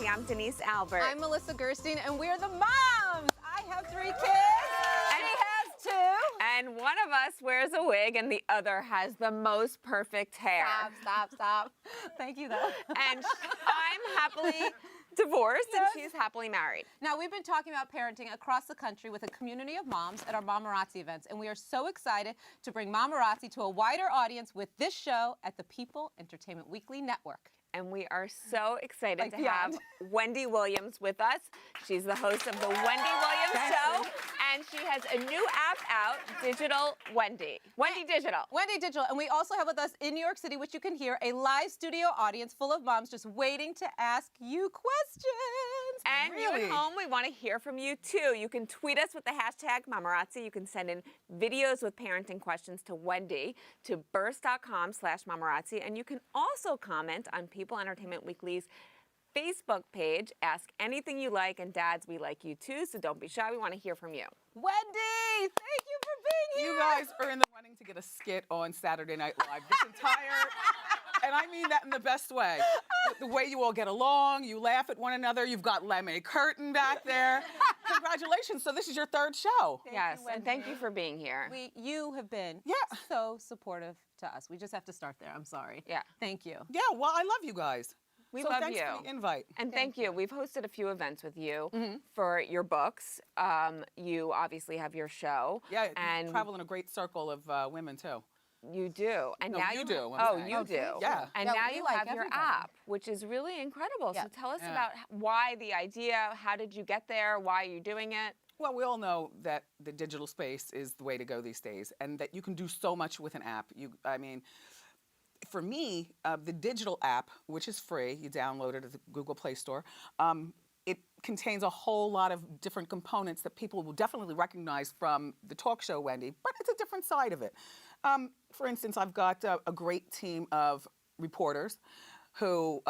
Mamarazzi. I'm Denise Albert. I'm Melissa Gerstein, and we're the moms. I have 3 kids. She has 2. And one of us wears a wig, and the other has the most perfect hair. Stop. Thank you, though. And I'm happily divorced, Yes. and she's happily married. Now, we've been talking about parenting across the country with a community of moms at our Mamarazzi events, and we are so excited to bring Mamarazzi to a wider audience with this show at the People Entertainment Weekly Network. And we are so excited Like to beyond. have Wendy Williams with us. She's the host of the Wendy Williams Show, and she has a new app out, Digital Wendy. Wendy Digital. Wendy Digital. And we also have with us in New York City, which you can hear, a live studio audience full of moms just waiting to ask you questions. And you at home, we want to hear from you too. You can tweet us with the hashtag Mamarazzi. You can send in videos with parenting questions to Wendy to burst.com/Mamarazzi. And you can also comment on People Entertainment Weekly's Facebook page. Ask anything you like, and dads, we like you too, so don't be shy. We want to hear from you. Wendy, thank you for being here. You guys are in the running to get a skit on Saturday Night Live. This entire, and I mean that in the best way. The way you all get along, you laugh at one another. You've got Lame Curtain back there. Congratulations. So this is your 3rd show. Yes, you, and thank you for being here. You have been so supportive to us. We just have to start there. I'm sorry. Yeah. Thank you. Yeah, well, I love you guys. We so love thanks you. for the invite. And thank you. We've hosted a few events with you for your books. You obviously have your show. Yeah, and you travel in a great circle of women, too. You do. And No, now you do, I'm Oh, saying. you do. Yeah. And Yeah, now we you like have your everybody. app, which is really incredible. Yeah. So tell us Yeah. about why the idea, how did you get there, why are you doing it? Well, we all know that the digital space is the way to go these days, and that you can do so much with an app. For me, the digital app, which is free, you download it at the Google Play Store, it contains a whole lot of different components that people will definitely recognize from the talk show, Wendy, but it's a different side of it. For instance, I've got a great team of reporters who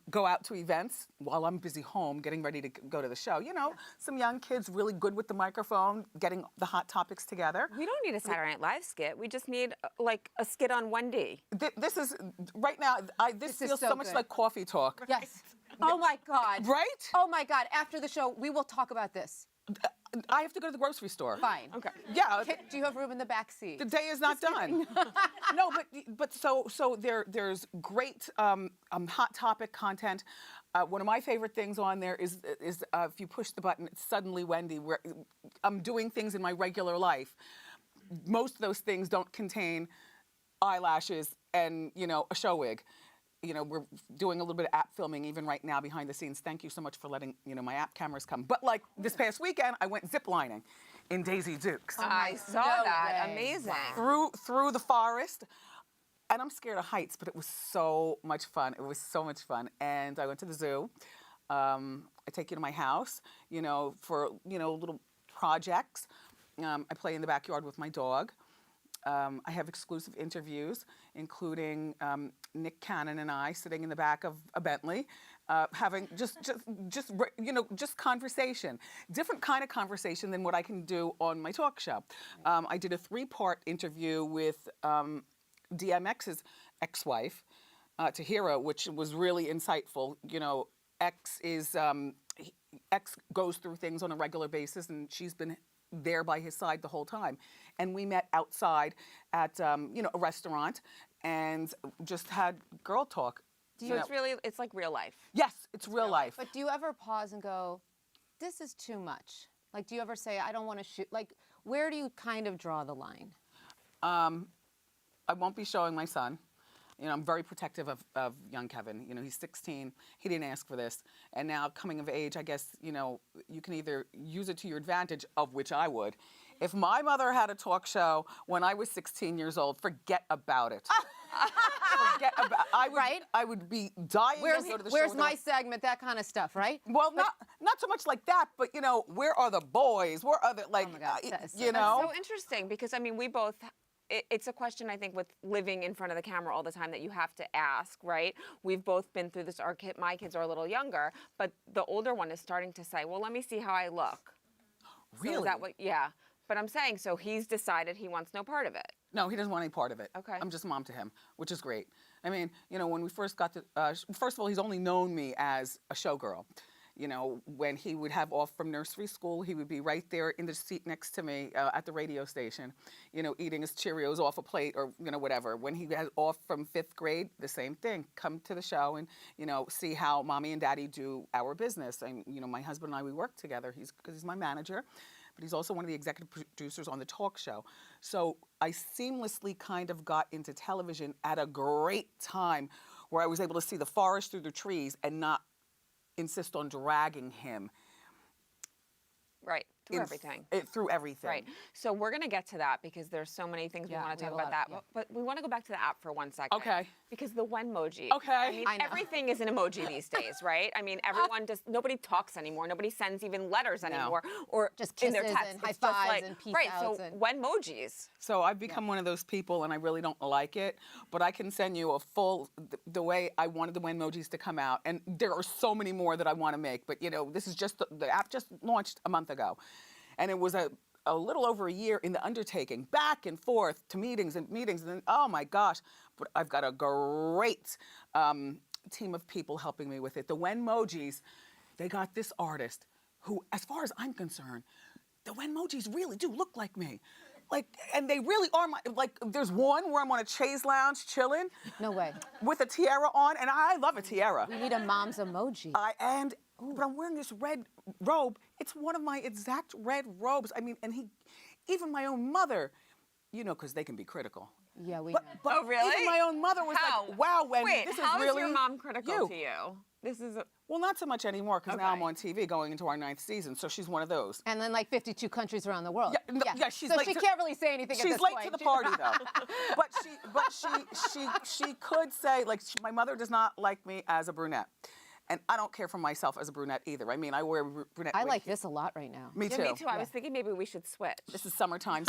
go out to events while I'm busy home getting ready to go to the show. You know, some young kids really good with the microphone, getting the hot topics together. We don't need a Saturday Night Live skit. We just need like a skit on Wendy. This is, right now, this is feels so so much good. like coffee talk. Yes. Oh, my God. Right? Oh, my God. After the show, we will talk about this. I have to go to the grocery store. Fine. Okay. Yeah. Do you have room in the back seat? The day is not done. No, but so there's great hot topic content. One of my favorite things on there is if you push the button, it's suddenly Wendy. Where I'm doing things in my regular life. Most of those things don't contain eyelashes and a show wig. We're doing a little bit of app filming even right now behind the scenes. Thank you so much for letting my app cameras come. But like this past weekend, I went ziplining in Daisy Dukes. I saw no that. way. Amazing. Through the forest. And I'm scared of heights, but it was so much fun. It was so much fun. And I went to the zoo. I take you to my house, for, little projects. I play in the backyard with my dog. I have exclusive interviews, including Nick Cannon and I sitting in the back of a Bentley, having just conversation, different kind of conversation than what I can do on my talk show. I did a 3-part interview with DMX's ex-wife, Tahira, which was really insightful. X goes through things on a regular basis, and she's been there by his side the whole time. And we met outside at a restaurant and just had girl talk. So it's like real life. Yes, it's real life. But do you ever pause and go, this is too much? Like, do you ever say, I don't want to shoot? Like, where do you kind of draw the line? I won't be showing my son. I'm very protective of young Kevin. He's 16. He didn't ask for this. And now coming of age, I guess, you can either use it to your advantage, of which I would. If my mother had a talk show when I was 16 years old, forget about it. I would be dying to go to the show. Where's my segment? That kind of stuff, right? Well, not so much like that, but where are the boys? Where are the Oh my God, That's so interesting because we both. It's a question, I think, with living in front of the camera all the time that you have to ask, right? We've both been through this. My kids are a little younger, but the older one is starting to say, well, let me see how I look. Really? So is that what, yeah. But I'm saying, so he's decided he wants no part of it. No, he doesn't want any part of it. Okay. I'm just mom to him, which is great. I mean, you know, when we first got to, first of all, he's only known me as a showgirl. You know, when he would have off from nursery school, he would be right there in the seat next to me at the radio station, you know, eating his Cheerios off a plate or, you know, whatever. When he had off from 5th grade, the same thing. Come to the show and, you know, see how mommy and daddy do our business. And, you know, my husband and I, we work together. Because he's my manager, but he's also one of the executive producers on the talk show. So I seamlessly kind of got into television at a great time where I was able to see the forest through the trees and not insist on dragging him. Right. Through everything. Through everything. Right. So we're going to get to that because there's so many things we Yeah, want to we talk have a about lot, that. But we want to go back to the app for 1 second. Okay. Because the Wenmoji. Okay. I mean, I know. everything is an emoji these days, right? I mean, everyone just, nobody talks anymore. Nobody sends even letters anymore. Or Just in their kisses text. and It's high just fives like, and peace right, outs so and- Wenmojis. So I've become one of those people, and I really don't like it, but I can send you a full, the way I wanted the Wenmojis to come out, and there are so many more that I want to make, but you know, this is just, the app just launched a month ago, and it was a little over a year in the undertaking, back and forth to meetings, and then, oh my gosh, but I've got a great team of people helping me with it. The Wenmojis, they got this artist who, as far as I'm concerned, the Wenmojis really do look like me. Like, and they really are my, like, there's one where I'm on a chaise lounge chilling No way. with a tiara on, and I love a tiara. We need a mom's emoji. But I'm wearing this red robe. It's one of my exact red robes. I mean, and even my own mother, you know, because they can be critical. Yeah, we know. But Oh, really? even my own mother was How? like, wow, Wendy, Wait, this is how really is your mom critical you. to you? This is a, Well, not so much anymore, because now I'm Okay. on TV going into our 9th season, so she's one of those. And then like 52 countries around the world. Yeah, no, yeah, she's so late she to- can't really say anything at She's this late point. to the party though. but she could say, like, my mother does not like me as a brunette, and I don't care for myself as a brunette either. I mean, I wear brunette. I wig like here. this a lot right now. Me yeah, too. me too. I was thinking maybe we should switch. This is summertime.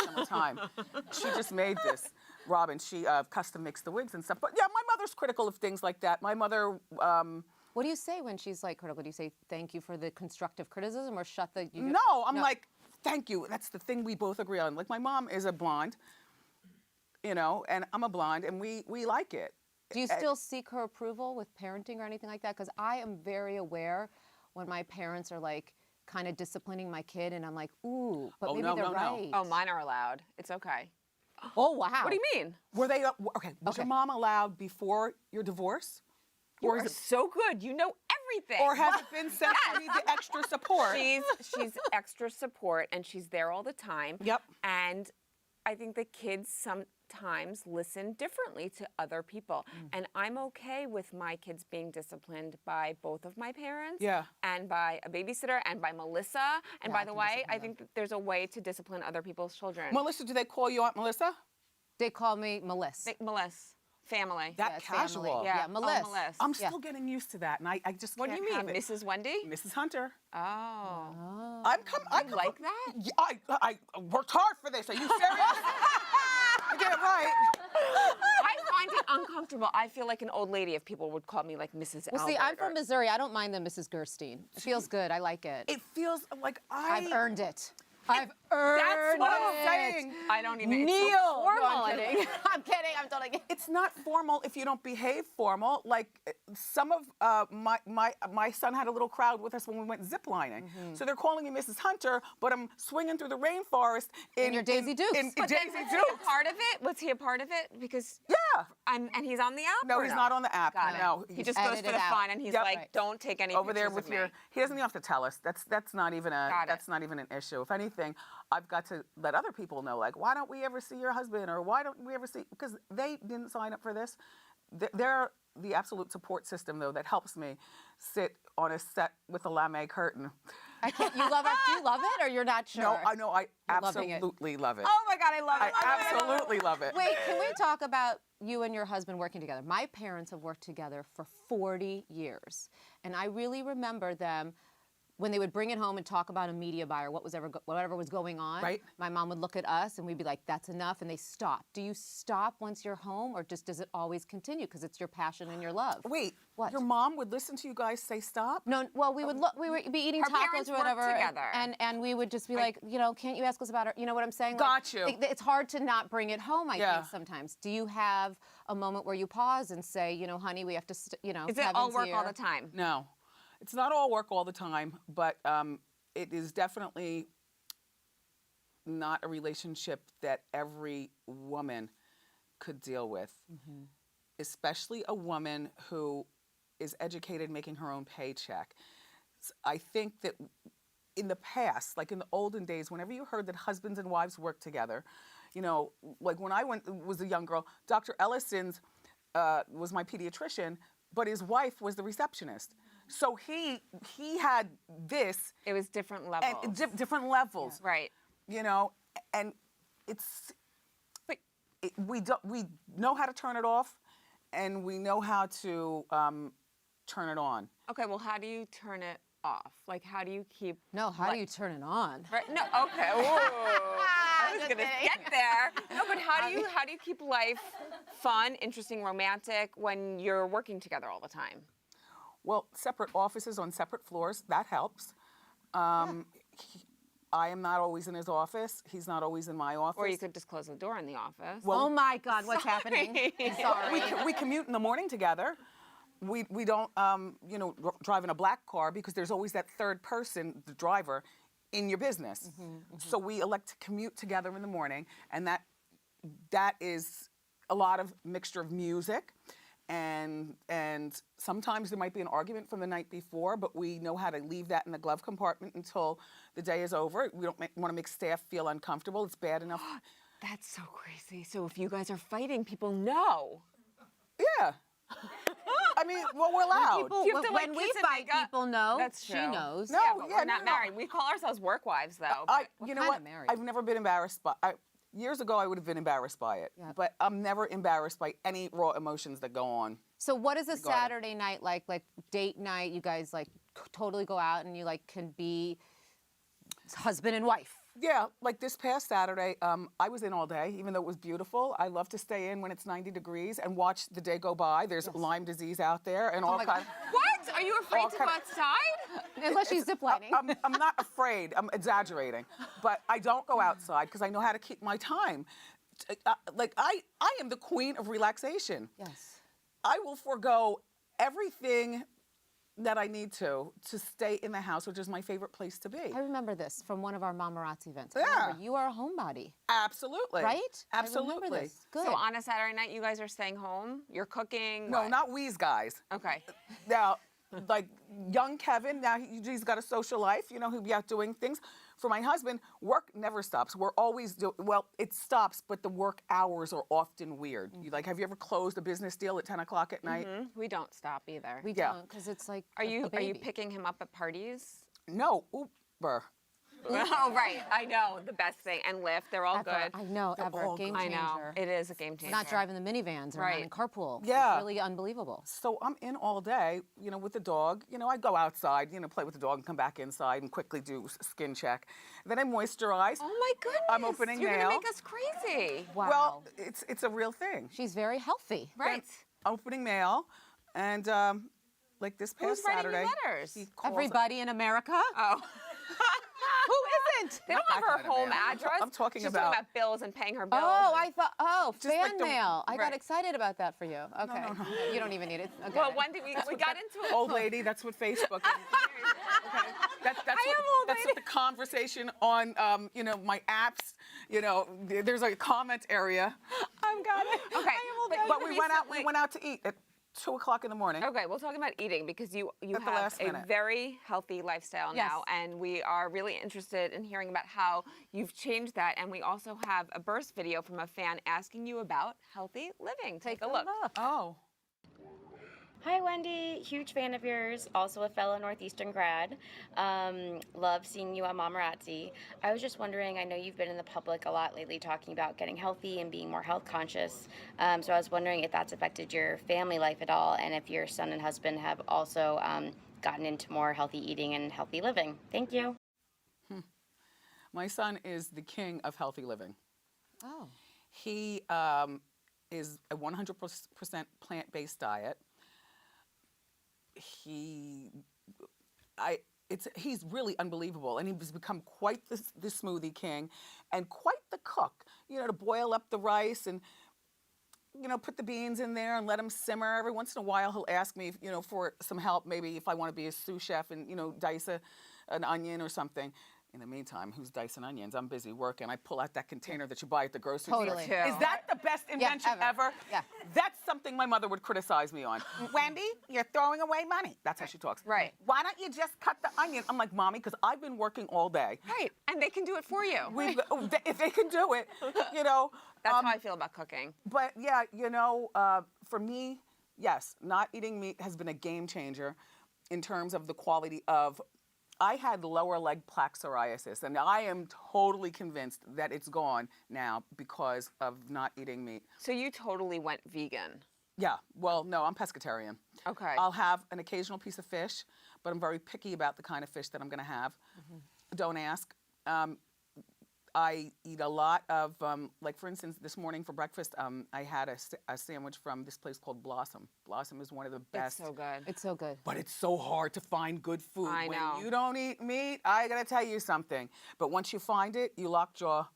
She just made this, Robin. She custom mixed the wigs and stuff. But yeah, my mother's critical of things like that. My mother. What do you say when she's like critical? Do you say thank you for the constructive criticism or shut the? No, I'm like, thank you. That's the thing we both agree on. Like, my mom is a blonde, you know, and I'm a blonde, and we like it. Do you still seek her approval with parenting or anything like that? Because I am very aware when my parents are like kind of disciplining my kid, and I'm like, ooh, but Oh, maybe no, they're no, no. right. Oh, mine are allowed. It's okay. Oh, wow. What do you mean? Were they okay? Was your Okay. mom allowed before your divorce, You or are is it, so good. You know everything. or has it been since you need the extra support? She's extra support, and she's there all the time. Yep. And I think the kids sometimes listen differently to other people. And I'm okay with my kids being disciplined by both of my parents. Yeah. And by a babysitter and by Melissa. And Yeah, by I the can way, discipline I them. think that there's a way to discipline other people's children. Melissa, do they call you Aunt Melissa? They call me Melissa. Melissa. Family. That Yeah, it's casual. family. yeah. Yeah, Melissa. Oh, Melissa. I'm still getting used to that, and I just What do can't you mean, have it. Mrs. Wendy? Mrs. Hunter. Oh. I come like that? Yeah, I worked hard for this. Are you serious? I did it right. I find it uncomfortable. I feel like an old lady if people would call me like Mrs. Well, see, Albert I'm from or- Missouri. I don't mind the Mrs. Gerstein. It feels good. I like it. It feels like I've earned it. I've earned That's what I'm it. saying. I don't even. It's Neil. so formal. No, I'm kidding. I'm kidding. I'm totally kidding. It's not formal if you don't behave formal. Like some of my son had a little crowd with us when we went ziplining. So they're calling me Mrs. Hunter, but I'm swinging through the rainforest in your Daisy Dukes. In But then Daisy was he Dukes. a part of it? Was he a part of it? Because Yeah. and he's on the app. No, or he's not on the app. Got it. No, he he's just goes edited for the out. fun, and he's Yep. like, Right. "Don't take any over there pictures with of your. me." He doesn't even have to tell us. That's not even a. Got it. That's not even an issue. If anything, I've got to let other people know. Like, why don't we ever see your husband, or why don't we ever see? Because they didn't sign up for this. They're the absolute support system, though, that helps me sit on a set with a lame curtain. I can't. You love it? Do you love it, or you're not sure? No, I know. I You're loving it. absolutely love it. Oh my God, I love I it. Oh my God, I love it. absolutely love it. Wait, can we talk about you and your husband working together? My parents have worked together for 40 years, and I really remember them when they would bring it home and talk about a media buyer, whatever was going on, Right. my mom would look at us and we'd be like, that's enough, and they stop. Do you stop once you're home, or just does it always continue because it's your passion and your love? Wait, What? your mom would listen to you guys say stop? No, well, we would be eating Her tacos parents or work whatever, together. and we would just be like, you know, can't you ask us about her? You know what I'm saying? Got you. It's hard to not bring it home, I Yeah. think, sometimes. Do you have a moment where you pause and say, you know, honey, we have to, Is it all Kevin's work here. all the time? No, it's not all work all the time, but it is definitely not a relationship that every woman could deal with, especially a woman who is educated making her own paycheck. I think that in the past, like in the olden days, whenever you heard that husbands and wives work together, you know, like when I was a young girl, Dr. Ellison's was my pediatrician, but his wife was the receptionist. So he had this It was different levels. and different levels, Right. you know, and it's But we know how to turn it off, and we know how to turn it on. okay, well, how do you turn it off? Like, how do you keep? No, how do you turn it on? Right? No. Okay. Whoa. I was gonna get there. No, but how do you keep life fun, interesting, romantic when you're working together all the time? Well, separate offices on separate floors, that helps. I am not always in his office. He's not always in my office. Or you could just close the door in the office. Oh my God, what's happening? Sorry. we commute in the morning together. We don't, you know, drive in a black car because there's always that third person, the driver, in your business. So we elect to commute together in the morning, and that is a lot of mixture of music. And sometimes there might be an argument from the night before, but we know how to leave that in the glove compartment until the day is over. We don't want to make staff feel uncomfortable. It's bad enough. That's so crazy. So if you guys are fighting, people know. Yeah. I mean, well, we're loud. People, You have to, like, when we kiss and fight, make up. people know. That's She true. knows. No, Yeah, but yeah, we're not no. married. We call ourselves work wives, though. You know kinda what? married? I've never been embarrassed by. Years ago, I would have been embarrassed by it, Yeah. but I'm never embarrassed by any raw emotions that go on. So what is a Regarding. Saturday night like date night? You guys like totally go out and you like can be husband and wife. Yeah, like this past Saturday, I was in all day, even though it was beautiful. I love to stay in when it's 90 degrees and watch the day go by. There's Lyme disease out there and all my kinds. What? Are you afraid All to kind go of- outside? Unless she's ziplining. I'm not afraid. I'm exaggerating, but I don't go outside because I know how to keep my time. Like I am the queen of relaxation. Yes. I will forego everything that I need to stay in the house, which is my favorite place to be. I remember this from one of our Mamarazzi events. Yeah. Remember, you are a homebody, Absolutely. right? I Absolutely. remember this. Good. So on a Saturday night, you guys are staying home? You're cooking? No, What? not we's guys. Okay. Now, like young Kevin, now he's got a social life, you know, he'll be out doing things. For my husband, work never stops. We're always well, it stops, but the work hours are often weird. Like, have you ever closed a business deal at 10 o'clock at night? We don't stop either. we yeah. don't, because it's like Are a you baby. picking him up at parties? No, Uber. Oh, right. I know. The best thing. And Lyft, they're all Ever. good. I know, They're ever. all Game good. I changer. know. It is a game changer. Not driving the minivans around Right. in carpool. Yeah. It's really unbelievable. So I'm in all day, you know, with the dog. You know, I go outside, you know, play with the dog and come back inside and quickly do skin check. Then I moisturize. Oh, my goodness. I'm opening You're mail. going to make us crazy. Wow. Well, it's a real thing. She's very healthy. Right. Opening mail, and like this past Who's writing Saturday, you letters? he calls- Everybody in America? Oh. Who isn't? They don't Not have that her kind of home mail. address. I'm talking She's about- talking about bills and paying her bills. Oh, and- I thought, Just fan like the- mail. I got right. excited about that for you. Okay. You don't even need it. Okay. Well, Wendy, we got into it. Old lady, that's what Facebook is. Okay. That's I am old that's lady. what the conversation on, you know, my apps, you know, there's a comment area. I've got it. Okay. But we went out to eat at 2 o'clock in the morning. Okay, we'll talk about eating because you At the have last a minute. very healthy lifestyle Yes. now, and we are really interested in hearing about how you've changed that. And we also have a burst video from a fan asking you about healthy living. Take a look. Oh. Hi, Wendy. Huge fan of yours. Also a fellow Northeastern grad. Love seeing you on Mamarazzi. I was just wondering, I know you've been in the public a lot lately talking about getting healthy and being more health conscious. So I was wondering if that's affected your family life at all and if your son and husband have also gotten into more healthy eating and healthy living. Thank you. My son is the king of healthy living. Oh. He is a 100% plant-based diet. He's really unbelievable, and he's become quite the smoothie king, and quite the cook. You know, to boil up the rice and put the beans in there and let them simmer. Every once in a while, he'll ask me, for some help, maybe if I want to be a sous chef and dice an onion or something. In the meantime, who's dicing onions? I'm busy working. I pull out that container that you buy at the grocery Totally. store. Is that the best invention ever. Yeah. That's something my mother would criticize me on. Wendy, you're throwing away money. That's how she talks. Right. Why don't you just cut the onion? I'm like, Mommy, because I've been working all day. Right, and they can do it for you. If they can do it, That's how I feel about cooking. But yeah, for me, yes, not eating meat has been a game changer in terms of the quality of. I had lower leg plaque psoriasis, and I am totally convinced that it's gone now because of not eating meat. So you totally went vegan. Yeah, well, no, I'm pescatarian. Okay. I'll have an occasional piece of fish, but I'm very picky about the kind of fish that I'm going to have. Don't ask. I eat a lot of, like for instance, this morning for breakfast, I had a sandwich from this place called Blossom. Blossom is one of the best. It's so good. It's so good. But it's so hard to find good food. I know. When you don't eat meat, I gotta tell you something. But once you find it, you lockjaw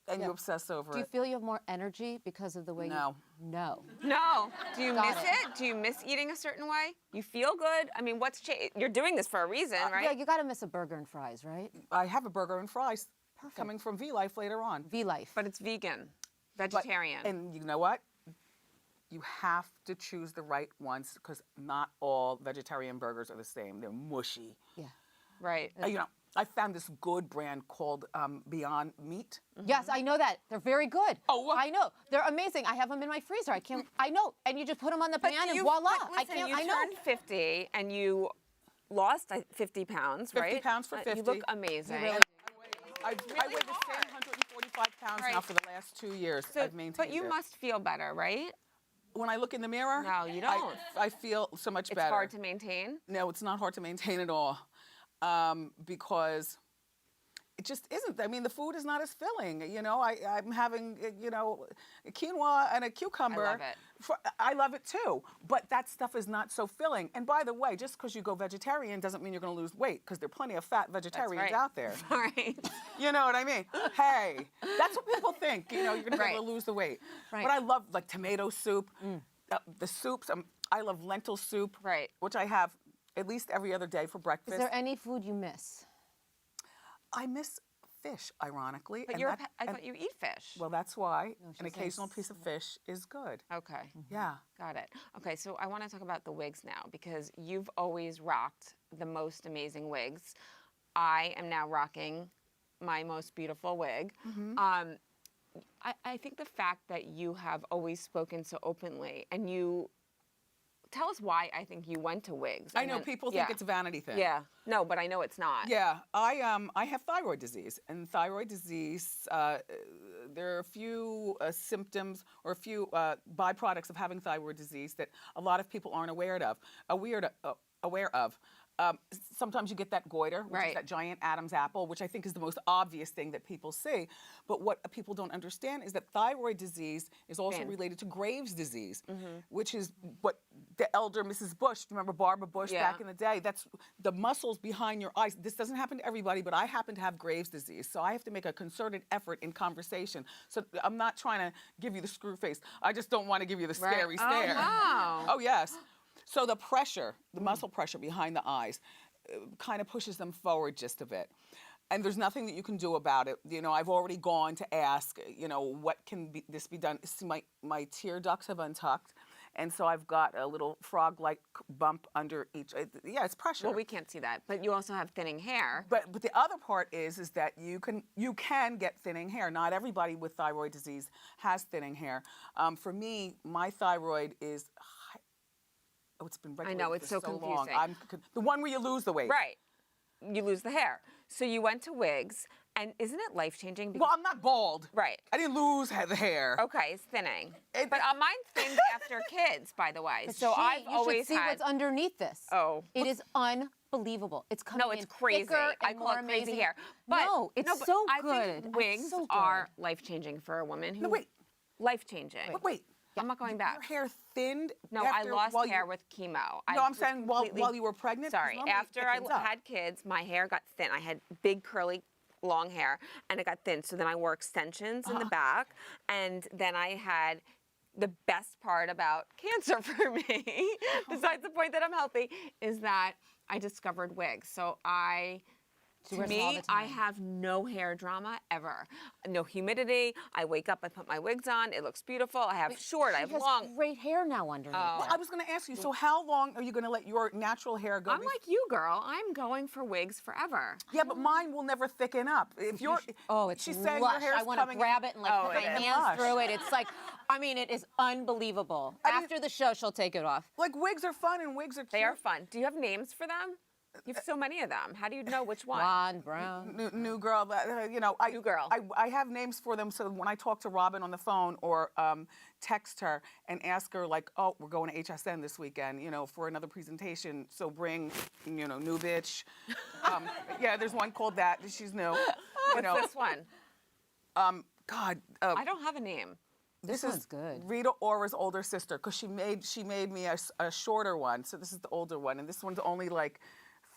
and you obsess over Do you it. feel you have more energy because of the way No. you... No. No. Do you Got miss it. it? Do you miss eating a certain way? You feel good? I mean, what's changed? You're doing this for a reason, right? Yeah, you got to miss a burger and fries, right? I have a burger and fries coming from V-Life later on. V-Life. But it's vegan, But- vegetarian. And you know what? You have to choose the right ones because not all vegetarian burgers are the same. They're mushy. Yeah. right. I found this good brand called Beyond Meat. Yes, I know that. They're very good. Oh, what? I know. They're amazing. I have them in my freezer. I know. And you just put them on the pan and you, voila. Listen, you I know. turned 50 and you lost 50 pounds, 50 right? pounds for 50. You look amazing. You really I weigh the same 145 pounds now Right. for the last 2 years. So- I've maintained but you it. must feel better, right? When I look in the mirror, No, you don't. I feel so much It's better. hard to maintain. No, it's not hard to maintain at all because it just isn't. I mean, the food is not as filling. I'm having, quinoa and a cucumber. I love it. I love it too, but that stuff is not so filling. And by the way, just because you go vegetarian doesn't mean you're going to lose weight because there are plenty of fat vegetarians right. out there. All right. You know what I mean? Hey, that's what people think. You're going to be Right. able to lose the weight. Right. But I love like tomato soup, the soups. I love lentil soup, Right. which I have at least every other day for breakfast. Is there any food you miss? I miss fish, ironically. But and I thought you eat fish. well, that's why No, she an occasional says- piece of fish is good. Okay. Yeah. Got it. Okay, so I want to talk about the wigs now because you've always rocked the most amazing wigs. I am now rocking my most beautiful wig. I think the fact that you have always spoken so openly and you tell us why I think you went to wigs. I and know then- people think yeah. it's a vanity thing. Yeah. No, but I know it's not. Yeah, I have thyroid disease, and thyroid disease, there are a few symptoms or a few byproducts of having thyroid disease that a lot of people aren't aware of. Sometimes you get that goiter, which Right. is that giant Adam's apple, which I think is the most obvious thing that people see. But what people don't understand is that thyroid disease is also Thin. related to Graves' disease, which is what the elder Mrs. Bush, remember Barbara Bush back in the day? That's the muscles behind your eyes. This doesn't happen to everybody, but I happen to have Graves' disease. So I have to make a concerted effort in conversation. So I'm not trying to give you the screw face. I just don't want to give you the Right. scary Oh, stare. wow. Oh, yes. So the pressure, the muscle pressure behind the eyes kind of pushes them forward just a bit. And there's nothing that you can do about it. I've already gone to ask, what can this be done? See, my tear ducts have untucked. And so I've got a little frog-like bump under each. Yeah, it's pressure. Well, we can't see that. But you also have thinning hair. But the other part is that you can get thinning hair. Not everybody with thyroid disease has thinning hair. For me, my thyroid is it's been regulated know, it's for so long. confusing. The one where you lose the weight. Right. You lose the hair. So you went to wigs, and isn't it life-changing? Well, I'm not bald. Right. I didn't lose the hair. Okay, it's thinning. It- But mine thinned after after kids, by the way. But So she, I've you always should see had. what's underneath this. Oh. It is unbelievable. It's coming No, it's in crazy. thicker and I call more it crazy amazing. hair. But no, it's but so I good. think wigs It's so are good. life-changing for a woman who. No, wait. Life-changing. Wait. I'm not going back. Your hair thinned? No, after, I lost while hair you, with chemo. No, I'm saying while you were pregnant? 'Cause Sorry, normally it after I thickens up. had kids, my hair got thin. I had big curly long hair and it got thin. So then I wore extensions in the back, and then I had the best part about cancer for me, besides the point that I'm healthy, is that I discovered wigs. So She to wears them all me, the I time. have no hair drama ever. No humidity. I wake up, I put my wigs on. It looks beautiful. I have short, I have She has long. great hair now underneath. Well, I was going to ask you, so how long are you going to let your natural hair go? I'm like you, girl. I'm going for wigs forever. Yeah, but mine will never thicken up. If you're, Oh, it's she's saying lush. your hair's I want to coming grab it and like Oh, put my it is. hands Lush. through it. It's like, I mean, it is unbelievable. I mean- After the show, she'll take it off. Like wigs are fun and wigs are cute. They are fun. Do you have names for them? You have so many of them. How do you know which one? Blonde, brown. New girl, New girl. I have names for them, so when I talk to Robin on the phone or text her and ask her like, oh, we're going to HSN this weekend, for another presentation, so bring, new bitch. Yeah, there's one called that. She's new. What's this one? God, I don't have a name. this one's is good. Rita Ora's older sister, because she made me a shorter one, so this is the older one, and this one's only like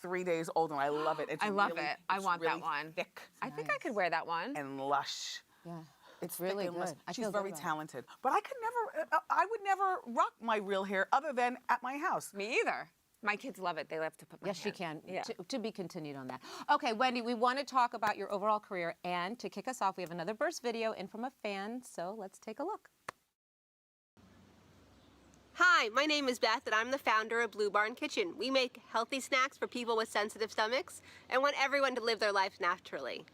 3 days old, and I love it. It's I love really- it. I it's want that really one. Thick I think I could wear that one. and lush. Yeah. It's It's really thick and lush. good. I She's feel good very about it. talented, but I could never. I would never rock my real hair other than at my house. Me either. My kids love it. They love to put my Yes, she hand- can. Yeah. To be continued on that. Okay, Wendy, we want to talk about your overall career, and to kick us off, we have another burst video in from a fan, so let's take a look. Hi, my name is Beth, and I'm the founder of Blue Barn Kitchen. We make healthy snacks for people with sensitive stomachs and want everyone to live their life naturally.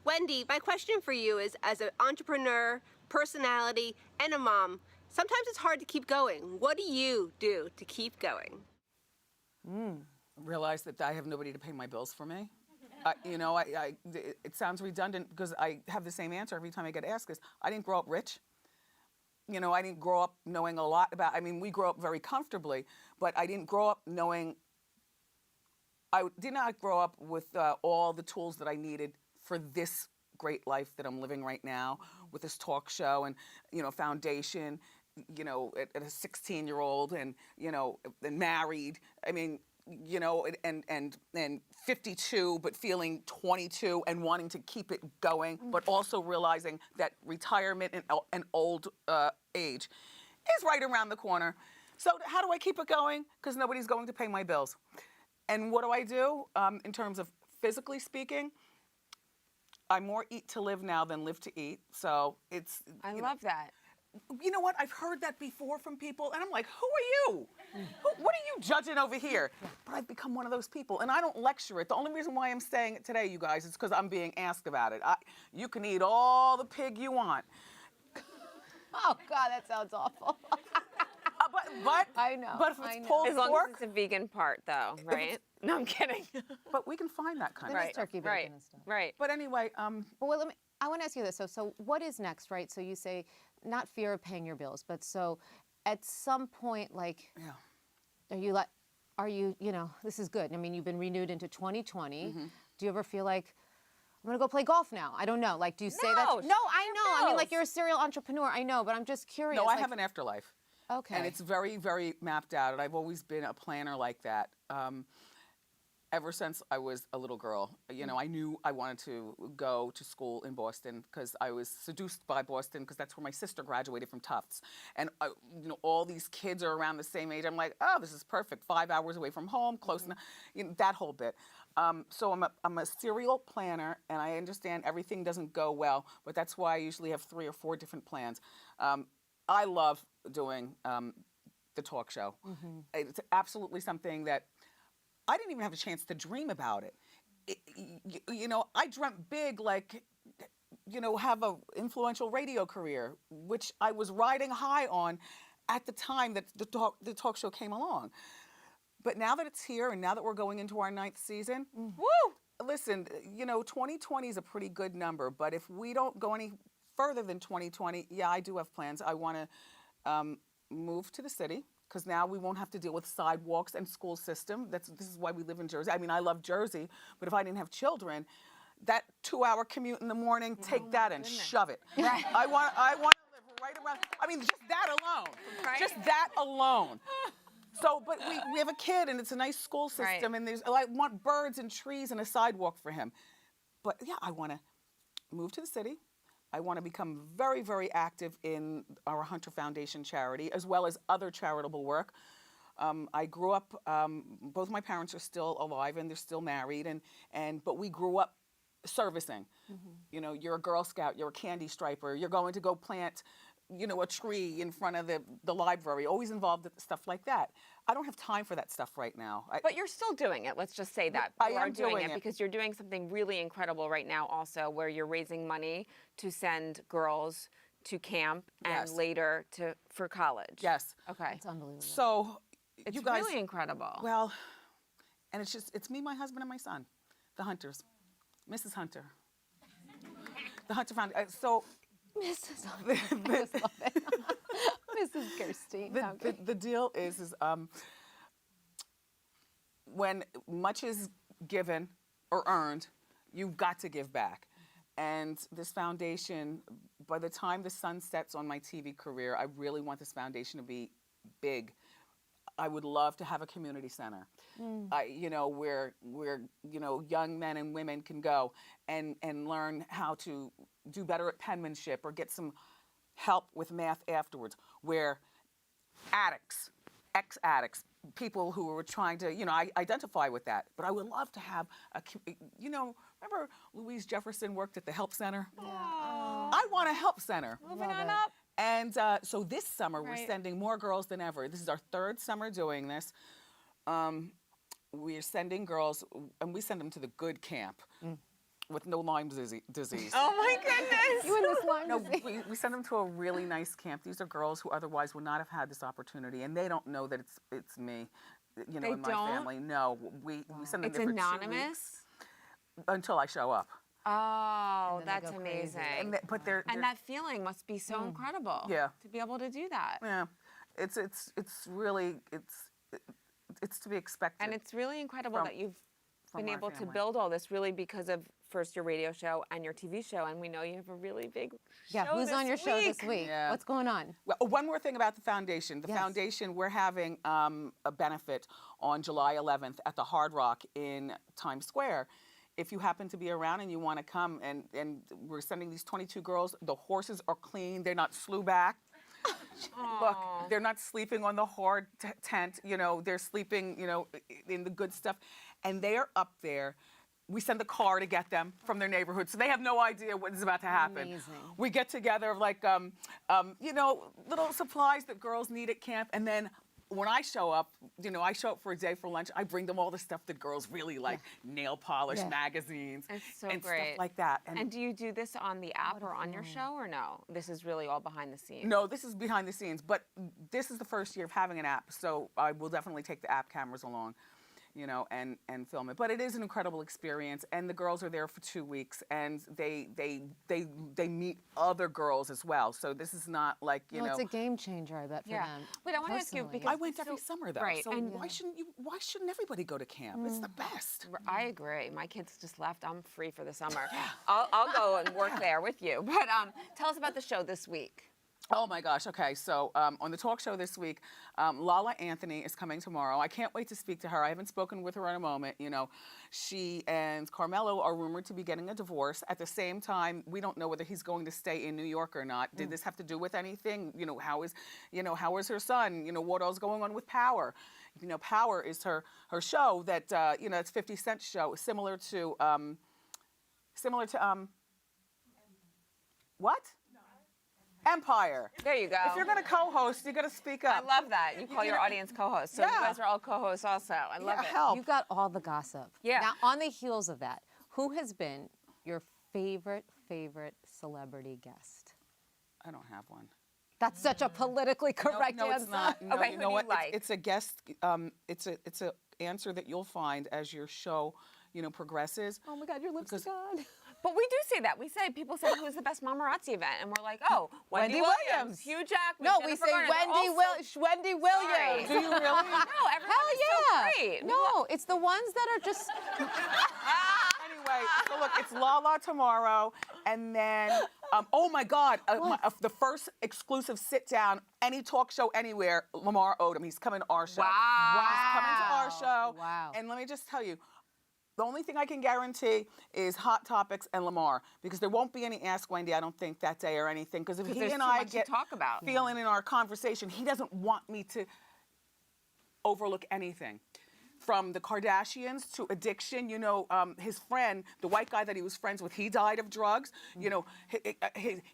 Wendy, my question for you is, as an entrepreneur, personality, and a mom, sometimes it's hard to keep going. What do you do to keep going? Realize that I have nobody to pay my bills for me. It sounds redundant because I have the same answer every time I get asked. Is I didn't grow up rich. I didn't grow up knowing a lot about. I mean, we grew up very comfortably, but I didn't grow up knowing. I did not grow up with all the tools that I needed for this great life that I'm living right now, with this talk show and foundation. At a 16-year-old and and married. I mean, and 52, but feeling 22 and wanting to keep it going, but also realizing that retirement and old age is right around the corner. So how do I keep it going? Because nobody's going to pay my bills. And what do I do in terms of physically speaking? I more eat to live now than live to eat. So it's. I love that. You know what? I've heard that before from people, and I'm like, who are you? What are you judging over here? But I've become one of those people, and I don't lecture it. The only reason why I'm saying it today, you guys, is because I'm being asked about it. You can eat all the pig you want. Oh, God, that sounds awful. But I know, But if I it's know. pulled As long pork, as it's a vegan part, though, right? No, I'm kidding. but we can find that kind There of is stuff. turkey bacon right. and stuff. Right. But anyway, Well, I want to ask you this. So what is next, right? So you say not fear of paying your bills, but so at some point, like, yeah. are you, this is good. I mean, you've been renewed into 2020. Do you ever feel like, I'm going to go play golf now? I don't know. Like, do you say that? No, No, I know. I mean, like, bills. you're a serial entrepreneur. I know, but I'm just curious. No, I like, have an afterlife. Okay. And it's very, very mapped out. And I've always been a planner like that. Ever since I was a little girl, I knew I wanted to go to school in Boston because I was seduced by Boston because that's where my sister graduated from Tufts. And, all these kids are around the same age. I'm like, oh, this is perfect. 5 hours away from home, close enough, that whole bit. So I'm a serial planner, and I understand everything doesn't go well, but that's why I usually have 3 or 4 different plans. I love doing the talk show. It's absolutely something that I didn't even have a chance to dream about it. I dreamt big, like, have an influential radio career, which I was riding high on at the time that the talk show came along. But now that it's here and now that we're going into our 9th season, woo! Listen, 2020 is a pretty good number, but if we don't go any further than 2020, yeah, I do have plans. I want to move to the city because now we won't have to deal with sidewalks and school system. This is why we live in Jersey. I mean, I love Jersey, but if I didn't have children, that 2-hour commute in the morning, take that and shove it. Right. I want to live right around. I mean, just that alone. Right. Just that alone. So, but we have a kid and it's a nice school system Right. and I want birds and trees and a sidewalk for him. But yeah, I want to move to the city. I want to become very, very active in our Hunter Foundation charity, as well as other charitable work. I grew up, both my parents are still alive and they're still married, but we grew up servicing. You know, you're a Girl Scout, you're a candy striper, you're going to go plant, you know, a tree in front of the library, always involved in stuff like that. I don't have time for that stuff right now. But you're still doing it. Let's just say that. I You am are doing doing it it. because you're doing something really incredible right now also where you're raising money to send girls to camp and Yes. later for college. Yes. Okay. It's unbelievable. So, It's you guys, really incredible. well, and it's me, my husband, and my son, the Hunters, Mrs. Hunter, the Hunter Foundation. So, Mrs. I just love it. Mrs. Gerstein. the deal is when much is given or earned, you've got to give back. And this foundation, by the time the sun sets on my TV career, I really want this foundation to be big. I would love to have a community center, you know, where you know, young men and women can go and learn how to do better at penmanship or get some help with math afterwards, where addicts, ex-addicts, people who are trying to, you know, I identify with that. But I would love to have you know, remember Louise Jefferson worked at the help center? Yeah. I want a help center. Moving on up. And so this summer, we're Right. sending more girls than ever. This is our 3rd summer doing this. We're sending girls, and we send them to the good camp with no Lyme disease. Oh my goodness. You and this line. No, we send them to a really nice camp. These are girls who otherwise would not have had this opportunity, and they don't know that it's me, you know, They in my don't? family. No, we send them It's there for 2 anonymous? weeks until I show up. Oh, And then they that's go crazy. amazing. But they're And that feeling must be so incredible. Yeah. To be able to do that. yeah, it's really it's to be expected. And it's really incredible From- that you've from been our able to family. build all this really because of first your radio show and your TV show. And we know you have a really big Yeah, show who's on your show this week? Yeah. What's going on? Well, one more thing about the foundation. The Yes. foundation, we're having a benefit on July 11th at the Hard Rock in Times Square. If you happen to be around and you want to come, and we're sending these 22 girls, the horses are clean, they're not slew back. Look, they're not sleeping on the hard tent, you know, they're sleeping, you know, in the good stuff. And they are up there. We send the car to get them from their neighborhood, so they have no idea what is about to happen. Amazing. We get together like, you know, little supplies that girls need at camp, and then when I show up, you know, I show up for a day for lunch. I bring them all the stuff that girls really like: nail polish, Yeah. magazines, It's so and great. stuff like that. And do you do this on the app or on your show or no? This is really all behind the scenes. No, this is behind the scenes, but this is the first year of having an app, so I will definitely take the app cameras along, you know, and film it. But it is an incredible experience, and the girls are there for 2 weeks, and they meet other girls as well. So this is not like, you Well, know. it's a game changer, I bet, for Yeah. them. Wait, I want to ask you personally. because I went every summer though, right, so and- why shouldn't everybody go to camp? It's the best. I agree. My kids just left. I'm free for the summer. I'll go and work there with you. But tell us about the show this week. Oh my gosh, okay, so on the talk show this week, Lala Anthony is coming tomorrow. I can't wait to speak to her. I haven't spoken with her in a moment, you know. She and Carmelo are rumored to be getting a divorce. At the same time, we don't know whether he's going to stay in New York or not. Did this have to do with anything? You know, how is her son? You know, what else going on with Power? You know, Power is her show that, you know, it's 50 Cent's show, similar to what? Empire. There you go. If you're going to co-host, you got to speak I up. love that. You call your audience co-hosts. So you Yeah. guys are all co-hosts also. I love it. Help. You got all the gossip. Yeah. Now, on the heels of that, who has been your favorite celebrity guest? I don't have one. That's such a politically correct no, answer. it's not. No, Okay, you who know do you what? like? It's a guest. It's a answer that you'll find as your show, you know, progresses. Oh my God, your lips are gone. But we do say that. We say, people say, who's the best Mamarazzi event? And we're like, oh, Wendy Wendy Williams, Williams. Hugh Jackman, No, we Jennifer say Garner. They're Wendy Williams. Sorry. Do you really? No, everyone is so great. No, it's the ones that are just. Anyway, so look, it's Lala tomorrow, and then, oh my God, the first exclusive sit down, any talk show anywhere, Lamar Odom. He's coming to our show. Wow. He's coming to our show. Wow. And let me just tell you, the only thing I can guarantee is Hot Topics and Lamar, because there won't be any Ask Wendy, I don't think, that day or anything. Because if he there's and too I much to get talk about. feeling in our conversation, he doesn't want me to overlook anything. From the Kardashians to addiction, you know, his friend, the white guy that he was friends with, he died of drugs. You know,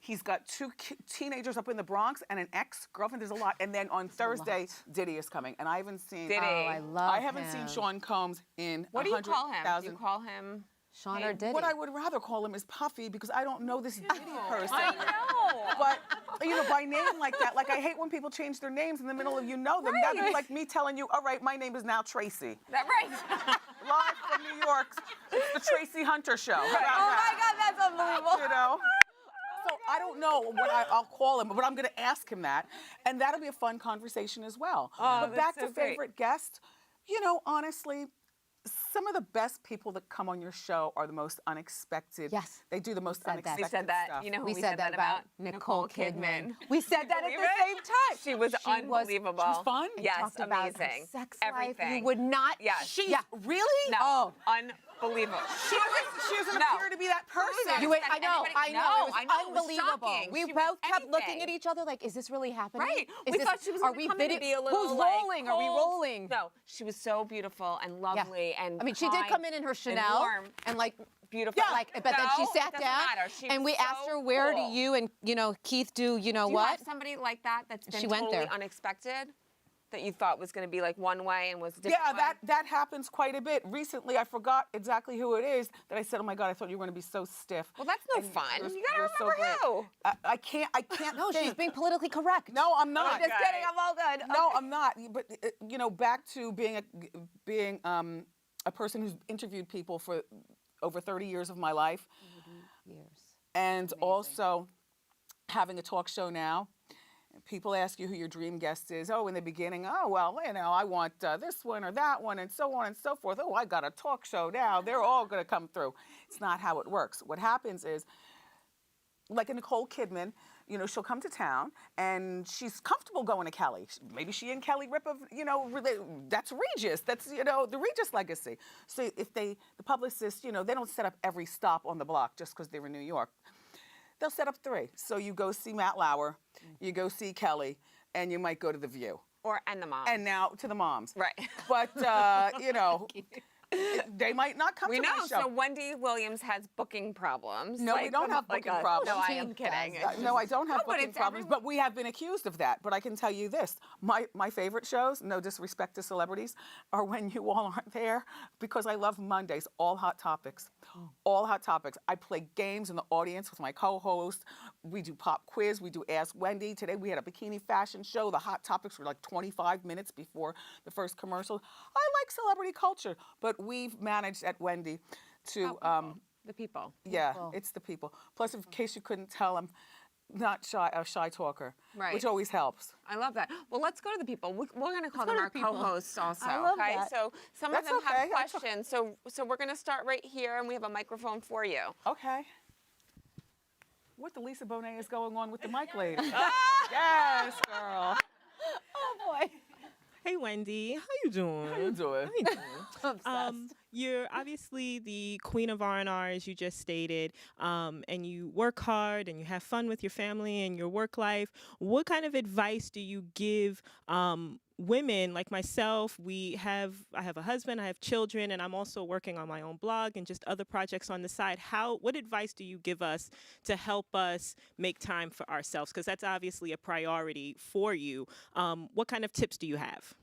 he's got two teenagers up in the Bronx and an ex-girlfriend. There's a lot. And then on Thursday, Diddy is coming, and I haven't seen. Diddy. Oh, I love I haven't him. seen Sean Combs in What do you call him? 100,000. Do you call him? Sean or Diddy? What I would rather call him is Puffy, because I don't know this Diddy person. I know. But, you know, by name like that, like I hate when people change their names in the middle of you know them. That'd be like me telling you, all right, my name is now Tracy. That right. Live from New York, it's the Tracy Hunter Show. How about Oh my that? God, that's unbelievable. You know? So I don't know what I'll call him, but I'm going to ask him that. And that'll be a fun conversation as well. But that's back so to great. favorite guest, you know, honestly, some of the best people that come on your show are the most unexpected. Yes. They do the most Said that. unexpected We said that. stuff. You know who We we said that about Nicole Kidman. We said that at Believe the it? same time. She was unbelievable. She was fun? Yes, Talked about her amazing. sex Everything. life. You would not. Yes. She's Yeah. really? No. Oh. Unbelievable. She doesn't No. appear to be that person. You would, I Said know, anybody- I know. No, It was I know, it was unbelievable. shocking. We She was both kept looking anything. at each other like, is this really happening? Right. Is We this, thought she was are going we to come in video- and be a little Who's like, rolling? Are we cold. rolling? No, she was so beautiful and Yeah. lovely and I mean, she did kind come in her Chanel warm. and like, Beautiful. yeah, like, but then she No, sat it doesn't down matter. She and was we asked so her, where cool. do you and, you know, Keith do, you know Do you what? have somebody like that that's been She went totally there. unexpected that you thought was going to be like one way and was a different Yeah, way? that happens quite a bit. Recently, I forgot exactly who it is that I said, oh my God, I thought you were going to be so stiff. Well, that's no And fun. you're- You got to you're so remember great. who. I can't No, think. she's being politically correct. No, I'm not. I'm just Okay. kidding. I'm all good. No, I'm not. But you know, back to being a person who's interviewed people for over 30 years of my life, Years. and also having a talk show now. People ask you who your dream guest is. Oh, in the beginning, oh, well, you know, I want this one or that one, and so on and so forth. Oh, I got a talk show now. They're all going to come through. It's not how it works. What happens is, like a Nicole Kidman, you know, she'll come to town and she's comfortable going to Kelly. Maybe she and Kelly Ripa, you know, that's Regis. That's, you know, the Regis legacy. So if the publicists, you know, they don't set up every stop on the block just because they're in New York. They'll set up 3. So you go see Matt Lauer, you go see Kelly, and you might go to The View. And the mom. And now to the moms. Right. But, you know, they might not come We to know. my show. So Wendy Williams has booking problems. No, we don't have like booking us. problems. No, I She am kidding. does. No, I don't have No, but booking it's problems, everyone- but we have been accused of that. But I can tell you this, my favorite shows, no disrespect to celebrities, are when you all aren't there, because I love Mondays, all hot topics. All hot topics. I play games in the audience with my co-host. We do pop quiz. We do Ask Wendy. Today we had a bikini fashion show. The hot topics were like 25 minutes before the first commercial. I like celebrity culture, but we've managed at Wendy to... The people. Yeah, it's the people. Plus, in case you couldn't tell, I'm not a shy talker, Right. which always helps. I love that. Well, let's go to the people. We're going to call them go to our the people. co-hosts also. I love okay. that. So some That's of them okay. have questions. So we're going to start right here, and we have a microphone for you. Okay. What the Lisa Bonet is going on with the mic lady? Yes, girl. Oh boy. Hey Wendy, how you doing? How you doing? Obsessed. You're obviously the queen of R&R, as you just stated, and you work hard and you have fun with your family and your work life. What kind of advice do you give women like myself? I have a husband, I have children, and I'm also working on my own blog and just other projects on the side. What advice do you give us to help us make time for ourselves? Because that's obviously a priority for you. What kind of tips do you have?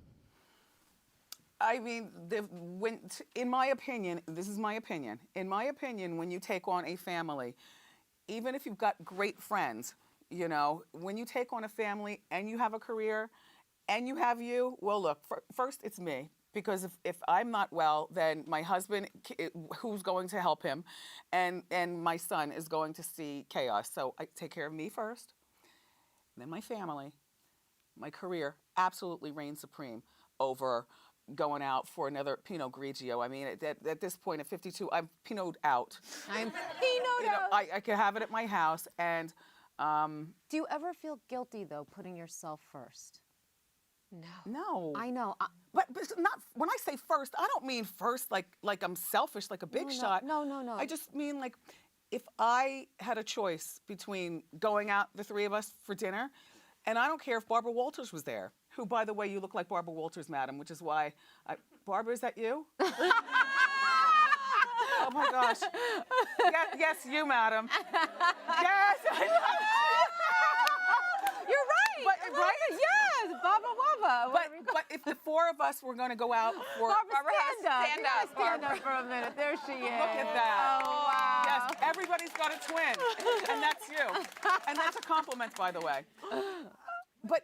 I mean, in my opinion, this is my opinion. In my opinion, when you take on a family, even if you've got great friends, you know, when you take on a family and you have a career and you have you, well, look, first it's me. because if I'm not well, then my husband, who's going to help him, and my son is going to see chaos. So I take care of me first, and then my family. My career absolutely reigns supreme over going out for another Pinot Grigio. I mean, at this point, at 52, I'm Pinot out. I'm Pinot out. I can have it at my house, and Do you ever feel guilty, though, putting yourself first? no. I know. But it's not, when I say first, I don't mean first like I'm selfish, like a big shot. No. I just mean like if I had a choice between going out, the three of us, for dinner, and I don't care if Barbara Walters was there, who, by the way, you look like Barbara Walters, madam, which is why Barbara, is that you? Oh my gosh. Yes, you, madam. Yes. You're right. But, right? Yes, Baba Waba. But if the four of us were going to go out for... Barbara, stand up. stand up, Stand Barbara. up for a minute. There she is. Look at that. Oh, wow. Yes, everybody's got a twin, and that's you. And that's a compliment, by the way. But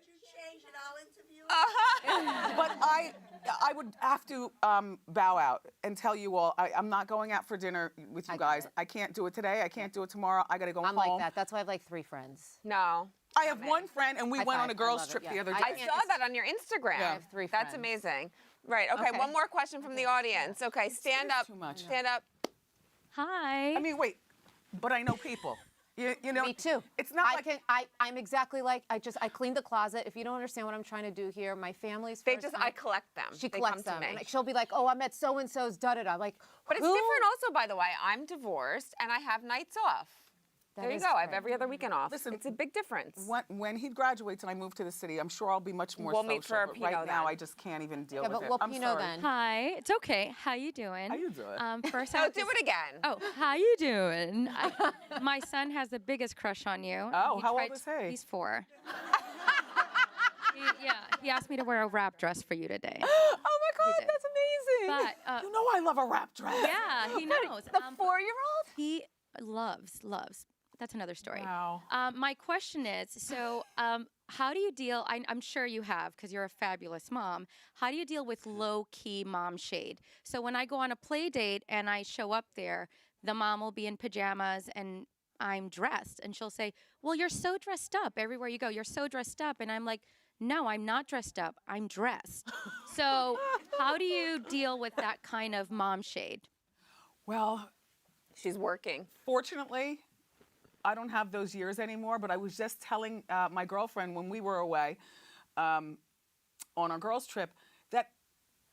but I would have to bow out and tell you all, I'm not going out for dinner with you I get guys. it. I can't do it today. I can't do it tomorrow. I got to go I'm home. like that. That's why I have like 3 friends. No. I have one friend, and we High went five. on a I girls' love it, trip yeah. the other day. I saw that on your Instagram. Yeah. I have 3 That's friends. amazing. Right. Okay. Okay. One more question from the audience. Okay. Stand It's up. too much. Stand up. Hi. I mean, wait, but I know people. You know, Me too. It's not like I'm exactly like, I cleaned the closet. If you don't understand what I'm trying to do here, my family's They first. just, I collect them. She They collects come to them. me. And she'll be like, oh, I'm at so-and-so's, da-da-da. Like, But it's who? different also, by the way. I'm divorced and I have nights off. That There you is go. I have great. every other weekend off. Listen, it's a big difference. when he graduates and I move to the city, I'm sure I'll be much more We'll social. meet for a but right Pinot now, then. I just can't even deal Yeah, with but it. we'll I'm Pinot sorry. then. Hi. It's okay. How you doing? How you doing? First, I No, have do to it again. Oh, how you doing? My son has the biggest crush on you. Oh, how old tried is he? He's 4. He asked me to wear a wrap dress for you today. Oh my God, did. that's amazing. But You know I love a wrap dress. yeah, he knows. The 4-year-old? He loves. That's another story. Wow. My question is, so how do you deal, I'm sure you have because you're a fabulous mom, how do you deal with low-key mom shade? So when I go on a play date and I show up there, the mom will be in pajamas and I'm dressed. And she'll say, well, you're so dressed up everywhere you go. You're so dressed up. And I'm like, no, I'm not dressed up. I'm dressed. So how do you deal with that kind of mom shade? Well, She's working. fortunately, I don't have those years anymore, but I was just telling my girlfriend when we were away on our girls' trip that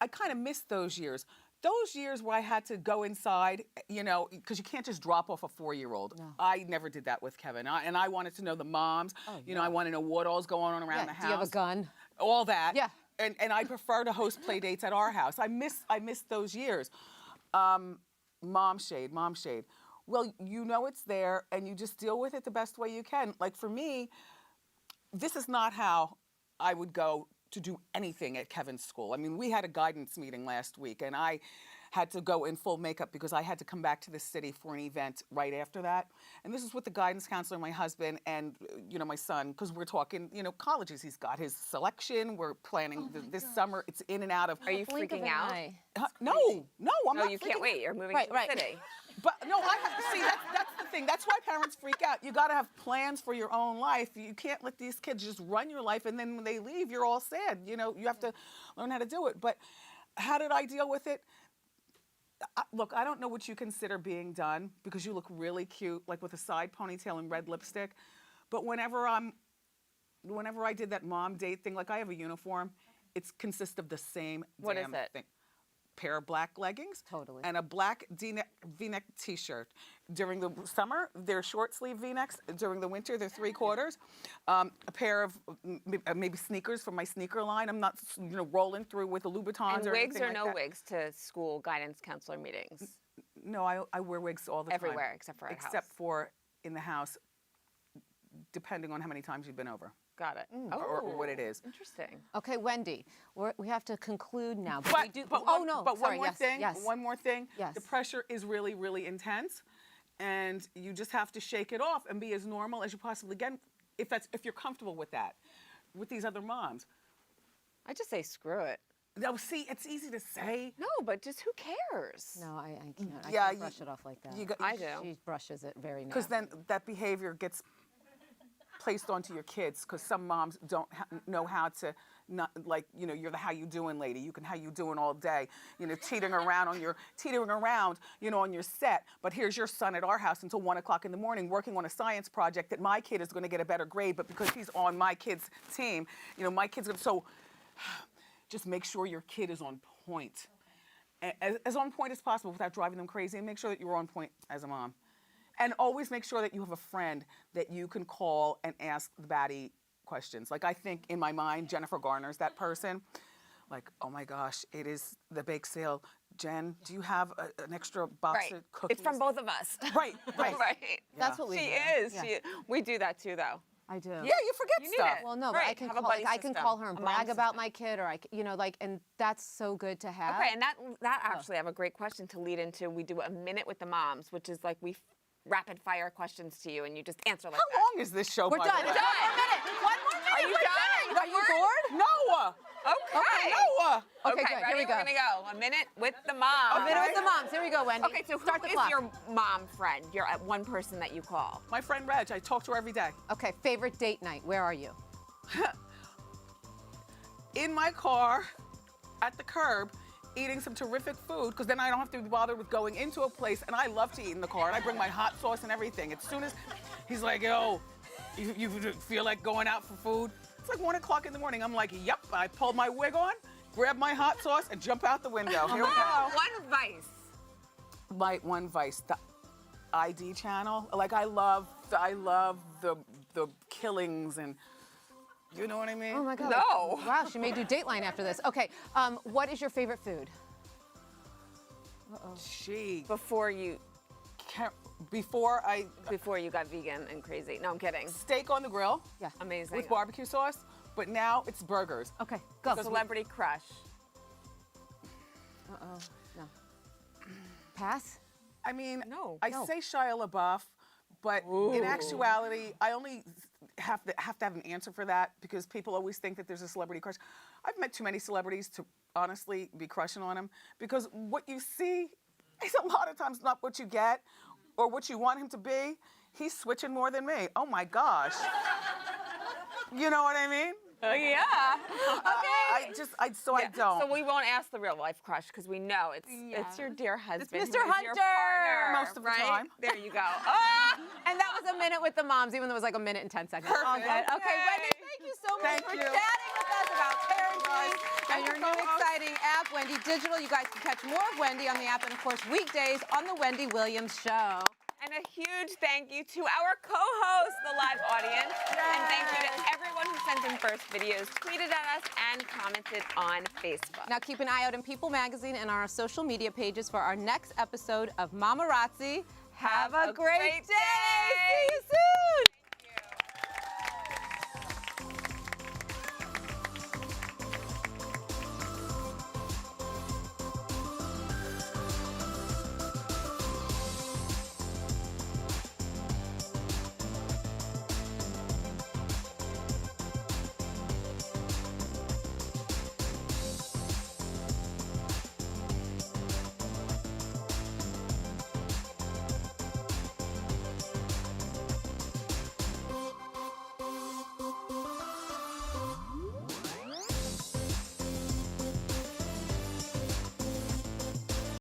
I kind of missed those years. Those years where I had to go inside, you know, because you can't just drop off a 4-year-old. No. I never did that with Kevin. And I wanted to know the moms. You know, I want to know what all's going on around the house. Do you have a gun? All that. Yeah. And I prefer to host play dates at our house. I miss those years. Mom shade. Well, you know it's there, and you just deal with it the best way you can. Like for me, this is not how I would go to do anything at Kevin's school. I mean, we had a guidance meeting last week, and I had to go in full makeup because I had to come back to the city for an event right after that. And this is with the guidance counselor, my husband, and you know my son, because we're talking, you know, colleges. He's got his selection. We're planning this summer. It's in and out of. Are you Blink of freaking an out? eye. No, I'm No, not. you can't freaking- wait. You're moving Right, to right. the city. But no, I have to see. That's the thing. That's why parents freak out. You got to have plans for your own life. You can't let these kids just run your life, and then when they leave, you're all sad. You know, you have to learn how to do it. But how did I deal with it? Look, I don't know what you consider being done because you look really cute, like with a side ponytail and red lipstick. But whenever I did that mom date thing, like I have a uniform, it consists of the same What is damn it? thing. Pair of black leggings. Totally. And a black V-neck t-shirt. During the summer, they're short sleeve V-necks. During the winter, they're 3/4. A pair of maybe sneakers from my sneaker line. I'm not, you know, rolling through with the Louboutins And or wigs anything or like no that. wigs to school guidance counselor meetings? No, I wear wigs all the time. Everywhere except for at Except house. for in the house, depending on how many times you've been over. Got it. Or what it is. Interesting. Okay, Wendy, we have to conclude now. But, we do, but oh, one, no, but sorry, one more yes, thing. yes. One more thing. Yes. The pressure is really, really intense, and you just have to shake it off and be as normal as you possibly can, if you're comfortable with that, with these other moms. I just say screw it. No, see, it's easy to say. No, but just who cares? No, I can't. I Yeah, can't brush it off like that. I do. She brushes it very Because then that behavior gets placed onto your kids. Because some moms don't know how to, not like, you know, you're the how you doing lady. You can how you doing all day. You know, teetering around, you know, on your set. But here's your son at our house until 1 o'clock in the morning working on a science project that my kid is going to get a better grade. But because he's on my kid's team, you know, my kid's going to, so just make sure your kid is on point. As on point as possible without driving them crazy, and make sure that you're on point as a mom. And always make sure that you have a friend that you can call and ask the baddie questions. Like, I think in my mind, Jennifer Garner's that person. Like, oh my gosh, it is the bake sale. Jen, do you have an extra box of cookies? It's from both of us. Right. right. That's what we She do. is. Yeah. We do that too, though. I do. Yeah, you forget You need stuff. it. Well, no, but Right, I can have a call, buddy like, I can system, call her and a mom brag about system. my kid, or you know, like, and that's so good to have. Okay, and that actually I have a great question to lead into. We do a minute with the moms, which is like we rapid fire questions to you, and you just answer like How long is this show? We're by done. the way? One more minute. One more minute. Are you We're done? Are you bored? Noah. Okay. Noah. Okay, Okay, good. ready? Here we go. We're gonna go. A minute with the moms. A minute with the moms. Here we go, Wendy. Okay, so start who the is clock. your mom friend? You're one person that you call. My friend Reg, I talk to her every day. Okay, favorite date night. Where are you? In my car, at the curb, eating some terrific food, because then I don't have to be bothered with going into a place, and I love to eat in the car, and I bring my hot sauce and everything. As soon as he's like, yo, you feel like going out for food? It's like 1 o'clock in the morning. I'm like, yep. I pull my wig on, grab my hot sauce, and jump out the window. Here we go. One vice. My one vice, the ID channel. Like, I love the killings, and you know what I mean? Oh my God. No. Wow, she may do Dateline after this. Okay, what is your favorite food? She Before you before I got vegan and crazy. No, I'm kidding. steak on the grill Yeah. Amazing. with barbecue sauce, but now it's burgers. Okay, go. Celebrity crush. Uh-oh. No. Pass? I mean, No. I say Shia LaBeouf, but in actuality, I only have to have an answer for that because people always think that there's a celebrity crush. I've met too many celebrities to honestly be crushing on him because what you see is a lot of times not what you get or what you want him to be. He's switching more than me. Oh my gosh. You know what I mean? Oh yeah. Okay. I don't. So we won't ask the real life crush because we know it's your dear husband. Mr. who is your Hunter! partner, Most of the right? time. There you go. Oh, And that was a minute with the moms, even though it was like a minute and 10 seconds. All good. Perfect. Okay, Wendy, thank you so much Thank for you. chatting with us about parenting and your new exciting app, Wendy Digital. You guys can catch more of Wendy on the app and, of course, weekdays on The Wendy Williams Show. and a huge thank you to our co-host, the live audience, and thank you to everyone who sent in first videos, tweeted at us, and commented on Facebook. Now keep an eye out in People Magazine and our social media pages for our next episode of Mamarazzi. Have a great day. See you soon.